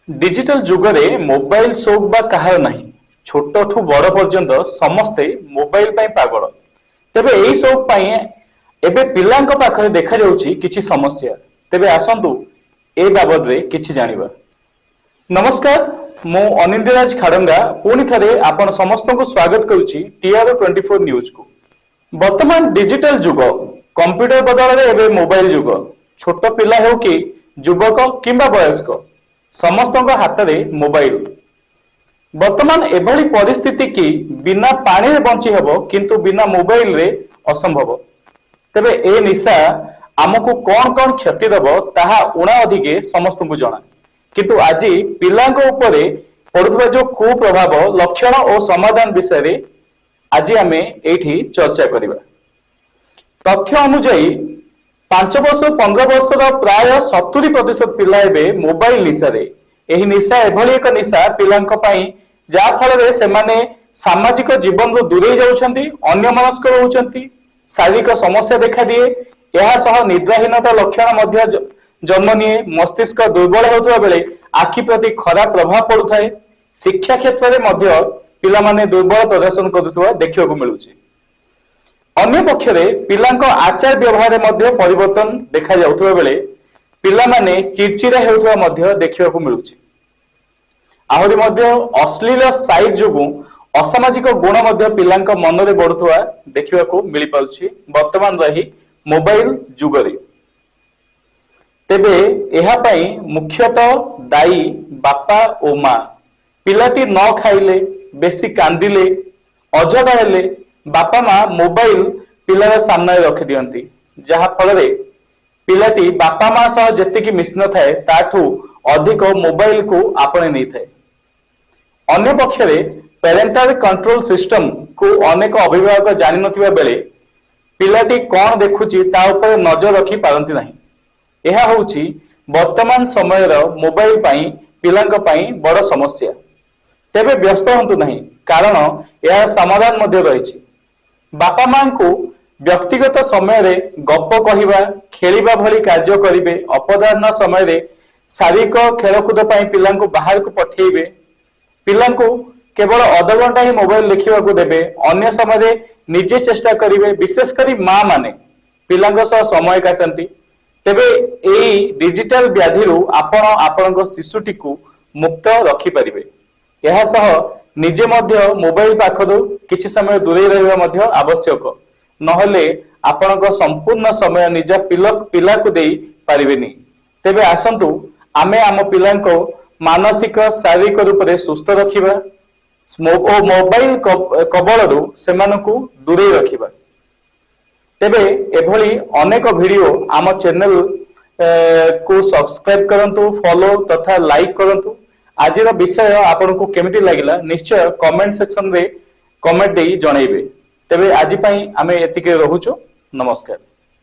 Digital जुगरे mobile शौक बा कहार नहीं छोट ठू बड़ पर्यंत समस्ते मोबाइल पाई पागल तेबे एही शौक पाई एबे पिलांक पाखरे देखा जाउची किछि समस्या तेबे आसंतु ए बाबद रे किछि जानिबा। नमस्कार मु अनिंद्यराज खाड़ंगा पुणी थरे आपण समस्त को स्वागत करूची TR24 न्यूज को। वर्तमान डिजिटल जुग कंप्यूटर बदल रे एबे मोबाइल जुग छोट पिला हेउ कि युवक किंबा वयस्क समस्त हाथ में मोबाइल। वर्तमान एभली परिस्थिति कि बिना पानी रे बंची हेबो किंतु बिना मोबाइल रे असंभव। तेबे ए निशा आमको कौन कौन क्षति देबो ताहा उणा अधिके समस्त को जणा किंतु आज पिलांक उपरे पड़ुवा जो कुप्रभाव लक्षण और समाधान विषय रे आज आमे एठी चर्चा करिबा। तथ्य अनुसार 5 वर्ष 15 वर्ष प्राय 70% पिला एबे मोबाइल निशा रे एही निशा एभली एक निशा पिलांक पई जा फल रे से माने सामाजिक जीवन रो दूरे जाउछंती अन्य मनस्क होउछंती शारीरिक समस्या देखा दिए यह सह निद्राहीनता लक्षण मध्य जन्म निये मस्तिष्क दुर्बल होतुवा बेले आखि प्रति खराब प्रभाव पड़ुथाय शिक्षा क्षेत्र रे मध्य पिला माने दुर्बल प्रदर्शन करुथुवा देखिବାକୁ मिलुछि। अन्य पक्षरे पिलांक आचार व्यवहार मध्य परिवर्तन देखा जाउथुवा बेले पिला माने चिड़चिड़ा हेउथुवा मध्य देखिବାକୁ मिलुछि। आहुरी मध्य अश्लील साइट जोगु असामाजिक गुण मध्य पिलांक मन रे बढुथुवा देखिବାକୁ मिलि पाउछि वर्तमान रही मोबाइल जुगरे। तेबे एहा पई मुख्यतः दायी बापा ओ माँ। पिलाटी न खाइले बेसी कांदिले अजडा हेले बापा माँ मोबाइल पिलार सामने रखि दियंती जहा फल रे पिलाटी बापा माँ सह जेतिकी मिशन थाए ताठू अधिक मोबाइल को आपणे नै थाए। अन्य पक्षरे पेरेंटल कंट्रोल सिस्टम को अनेक अभिभावक जानि नथिबा बेले पिलाटी कौन देखुची ता ऊपर नजर रखि पारंती नाही। एहा होउची वर्तमान समय मोबाइल पाई पिलांक पाई बड़ समस्या। तेबे व्यस्त हंतु नहीं कारण यह समाधान मध्य रही। बापा माँ को व्यक्तिगत समय रे गप कहिबा खेलिबा भली कार्य करिवे अपराह्न समय रे शारीरिक खेलकूद पाई पिलांको बाहर को पठेइबे पिलांको केवल अध घंटा ही मोबाइल देखिबा को देबे अन्य समय रे निजे चेष्टा करिवे विशेष करी माँ माने पिलांको सह समय काटंती। तेबे एई डिजिटल व्याधि आपण आपणको शिशुटी को मुक्त रखि परिबे। यह सह निजे मध्य मोबाइल पाखरु किछि समय दूरे रहिबा मध्य आवश्यक नहले आपणको संपूर्ण समय निज पिला को देई पारिबेनी। तेबे आसंतु आमे आम पिलांको मानसिक शारीरिक रूप रे सुस्थ रखिबा ओ मोबाइल कबलरू सेमानकु दूरे रखिबा। तेबे एभली अनेक वीडियो आम चैनल को सब्सक्राइब करंतु फॉलो तथा लाइक करंतु। आज विषय आपको केमिति लागिला निश्चय कमेंट सेक्शन रे कमेंट दे जणाइबे। तेबे आज पई आमे एतिके रहुचो। नमस्कार।